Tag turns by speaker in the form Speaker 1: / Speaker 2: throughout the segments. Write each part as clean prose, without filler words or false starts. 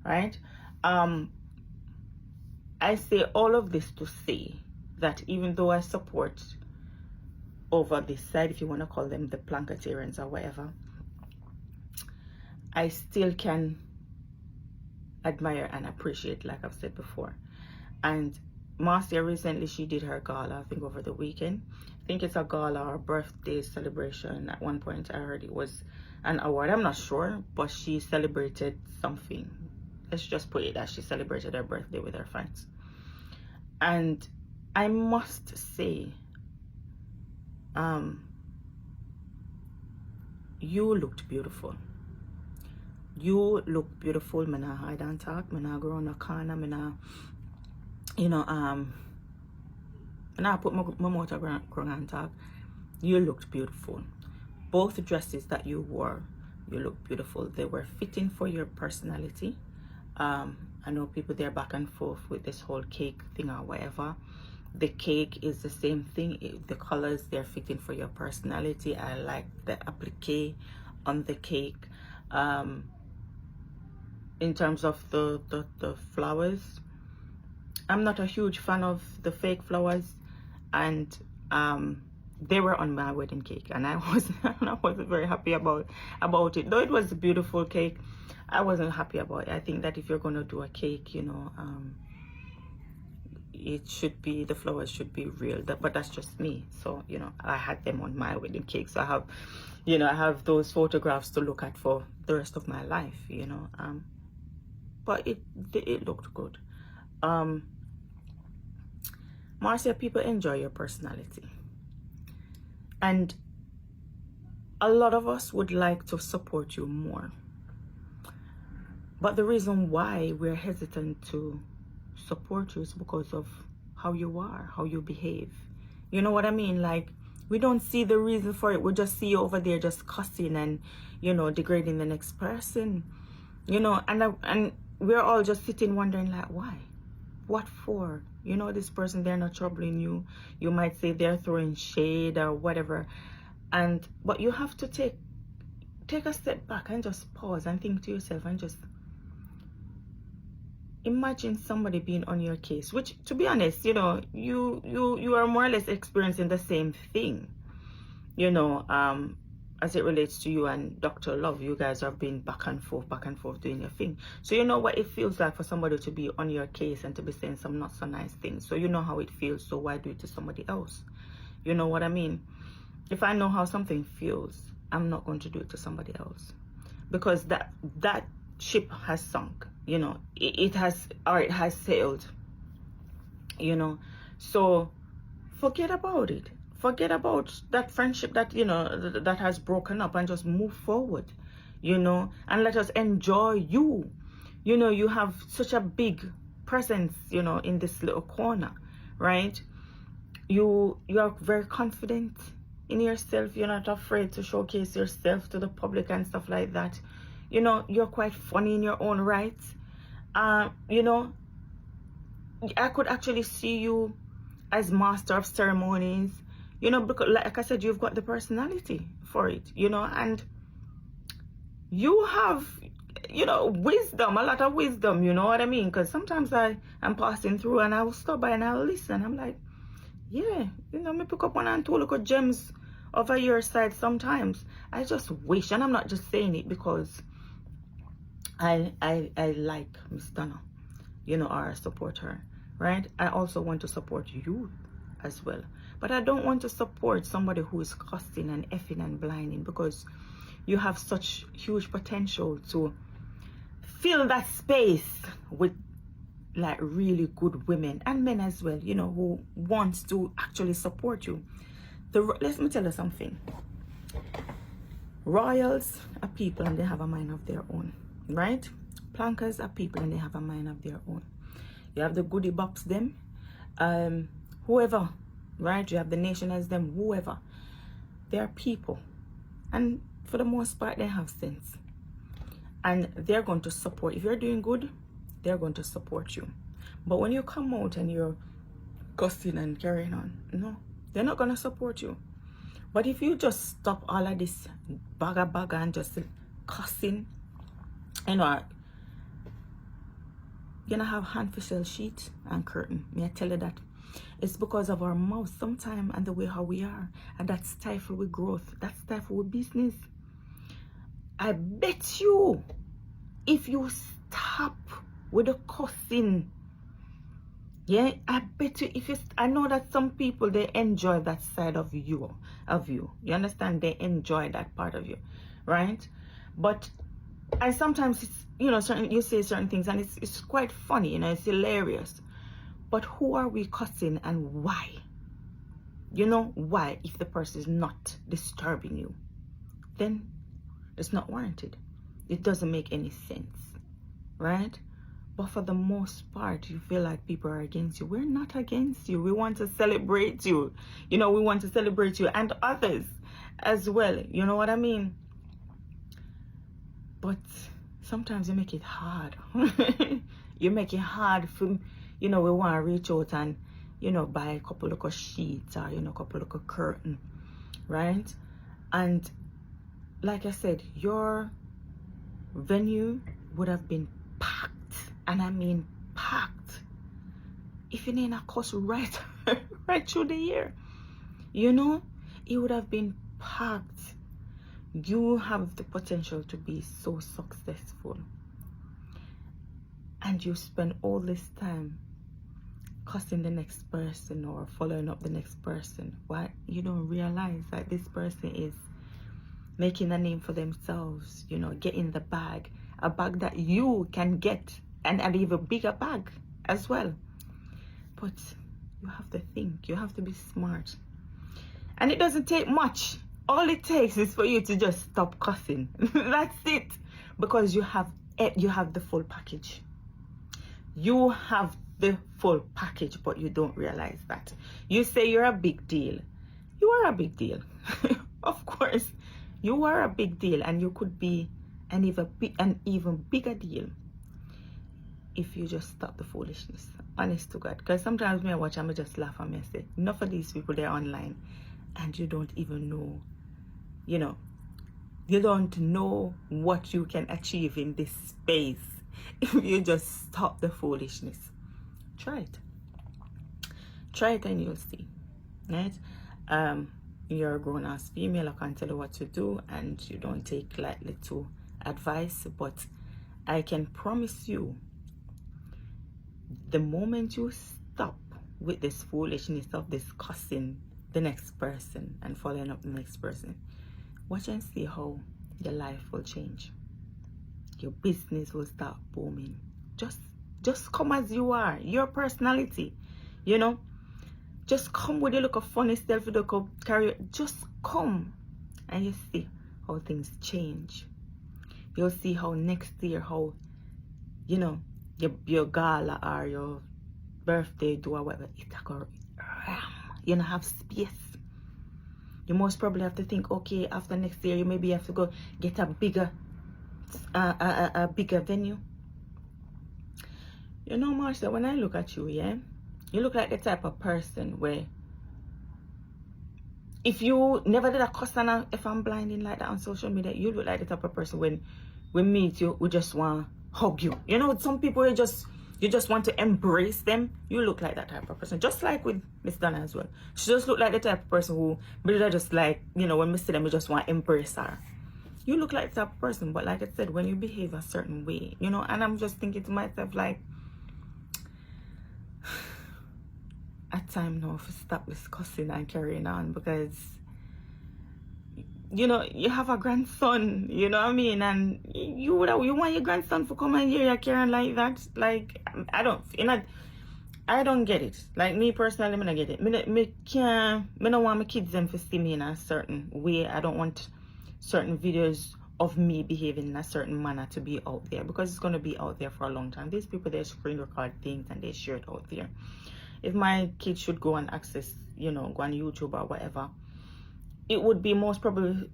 Speaker 1: right? I say all of this to say that even though I support over this side, if you want to call them the Planketarians or whatever, I still can admire and appreciate, like I've said before. And Marcia recently, she did her gala, I think over the weekend. I think it's a gala or birthday celebration. At one point I heard it was an award, I'm not sure, but she celebrated something. Let's just put it that she celebrated her birthday with her friends. And I must say, you looked beautiful. You look beautiful. Me nah hide and talk. Me nah go around a corner. Me nah, you know, and I put my mouth around and talk. You looked beautiful. Both dresses that you wore, you look beautiful. They were fitting for your personality. I know people, they're back and forth with this whole cake thing or whatever. The cake is the same thing. The colors, they're fitting for your personality. I like the applique on the cake. In terms of the flowers, I'm not a huge fan of the fake flowers, and they were on my wedding cake, and I wasn't very happy about it. Though it was a beautiful cake, I wasn't happy about it. I think that if you're gonna do a cake, you know, it should be, the flowers should be real. But that's just me. So, you know, I had them on my wedding cake, so I have, you know, I have those photographs to look at for the rest of my life, you know. But it looked good. Marcia, people enjoy your personality, and a lot of us would like to support you more, but the reason why we're hesitant to support you is because of how you are, how you behave. You know what I mean? Like, we don't see the reason for it. We just see you over there just cussing and, you know, degrading the next person, you know, and we're all just sitting wondering, like, why? What for? You know, this person, they're not troubling you. You might say they're throwing shade or whatever. But you have to take a step back and just pause and think to yourself and just imagine somebody being on your case, which, to be honest, you know, you are more or less experiencing the same thing, you know, as it relates to you and Dr. Love. You guys have been back and forth doing your thing. So you know what it feels like for somebody to be on your case and to be saying some not so nice things. So you know how it feels, so why do it to somebody else? You know what I mean? If I know how something feels, I'm not going to do it to somebody else, because that ship has sunk, you know. It has sailed, you know. So forget about it. Forget about that friendship that, you know, that has broken up, and just move forward, you know, and let us enjoy you. You know, you have such a big presence, you know, in this little corner, right? You are very confident in yourself. You're not afraid to showcase yourself to the public and stuff like that. You know, you're quite funny in your own right. You know, I could actually see you as master of ceremonies, you know, because like I said, you've got the personality for it, you know, and you have, you know, wisdom, a lot of wisdom, you know what I mean? Because sometimes I'm passing through and I'll stop by and I'll listen. I'm like, yeah, you know, me pick up one and two little gems over your side sometimes. I just wish, and I'm not just saying it because I like Miss Donna, you know, or support her, right? I also want to support you as well, but I don't want to support somebody who is cussing and effing and blinding, because you have such huge potential to fill that space with like really good women and men as well, you know, who wants to actually support you. Let me tell you something. Royals are people and they have a mind of their own, right? Plankers are people and they have a mind of their own. You have the goodie bops them, whoever, right? You have the nation as them, whoever. They are people, and for the most part they have sense, and they're going to support. If you're doing good, they're going to support you. But when you come out and you're cussing and carrying on, no, they're not going to support you. But if you just stop all of this bagga and just cussing, you know, gonna have hand for sell sheet and curtain. May I tell you that? It's because of our mouth sometimes and the way how we are. And that stifle with growth. That stifle with business. I bet you, if you stop with the cussing, yeah, I bet you, if you, I know that some people, they enjoy that side of you. You understand? They enjoy that part of you, right? But, and sometimes it's, you know, you say certain things and it's quite funny, you know, it's hilarious. But who are we cussing and why? You know, why? If the person is not disturbing you, then it's not warranted. It doesn't make any sense, right? But for the most part, you feel like people are against you. We're not against you. We want to celebrate you. You know, we want to celebrate you and others as well. You know what I mean? But sometimes you make it hard. You make it hard for, you know, we want to reach out and, you know, buy a couple of sheets or, you know, a couple of curtain, right? And like I said, your venue would have been packed. And I mean packed. If you didn't a cuss right, right through the year, you know, it would have been packed. You have the potential to be so successful. And you spend all this time cussing the next person or following up the next person. Why? You don't realize that this person is making a name for themselves, you know, getting the bag. A bag that you can get. And an even bigger bag as well. But you have to think. You have to be smart. And it doesn't take much. All it takes is for you to just stop cussing. That's it. Because you have the full package. You have the full package, but you don't realize that. You say you're a big deal. You are a big deal. Of course. You are a big deal, and you could be an even bigger deal if you just stop the foolishness. Honest to God. Because sometimes me I watch and I just laugh and I say, enough of these people, they're online and you don't even know, you know, you don't know what you can achieve in this space if you just stop the foolishness. Try it. Try it and you'll see. Right? You're a grown-ass female. I can't tell you what to do and you don't take lightly to advice, but I can promise you, the moment you stop with this foolishness of discussing the next person and following up the next person, watch and see how your life will change. Your business will start booming. Just come as you are, your personality, you know. Just come with a look of funny self, with a look of career. Just come and you see how things change. You'll see how next year, how, you know, your gala or your birthday do or whatever, it's go you don't have space. You most probably have to think, okay, after next year you maybe have to go get a bigger venue. You know, Marsha, when I look at you, yeah, you look like the type of person where if you never did a cuss and if I'm blinding like that on social media, you look like the type of person when we meet you, we just want hug you. You know, some people you just want to embrace them. You look like that type of person. Just like with Miss Donna as well. She just look like the type of person who really just like, you know, when we see them, we just want to embrace her. You look like the type of person, but like I said, when you behave a certain way, you know, and I'm just thinking to myself like, at time now to stop this cussing and carrying on, because you know, you have a grandson, you know what I mean, and you want your grandson to come and hear you carrying like that. Like, I don't get it. Like, me personally, I don't get it. I don't want my kids them to see me in a certain way. I don't want certain videos of me behaving in a certain manner to be out there, because it's going to be out there for a long time. These people, they screen record things and they share it out there. If my kids should go and access, you know, go on YouTube or whatever, it would be most probably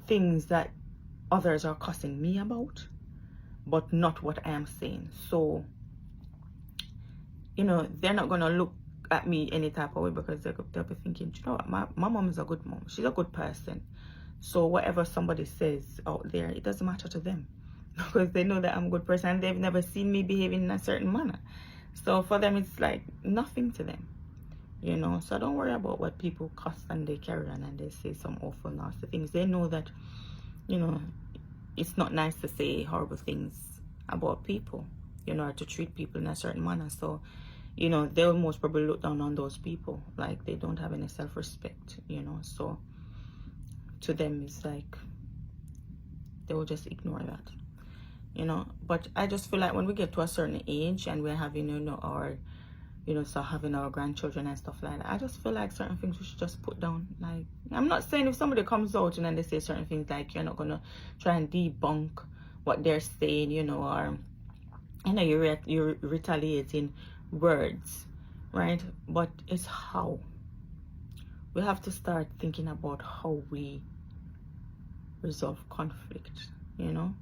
Speaker 1: things that others are cussing me about, but not what I am saying. So, you know, they're not going to look at me any type of way, because they'll be thinking, you know what, my mom is a good mom. She's a good person. So whatever somebody says out there, it doesn't matter to them. because they know that I'm a good person and they've never seen me behaving in a certain manner. So for them, it's like nothing to them, you know. So don't worry about what people cuss and they carry on and they say some awful nasty things. They know that, you know, it's not nice to say horrible things about people, you know, or to treat people in a certain manner. So, you know, they'll most probably look down on those people like they don't have any self-respect, you know. So to them, it's like they will just ignore that, you know. But I just feel like when we get to a certain age and we're having, you know, our, you know, so having our grandchildren and stuff like that, I just feel like certain things we should just put down. Like, I'm not saying if somebody comes out and then they say certain things, like, you're not gonna try and debunk what they're saying, you know, or, you know, you're retaliating words, right? But it's how we have to start thinking about how we resolve conflict, you know.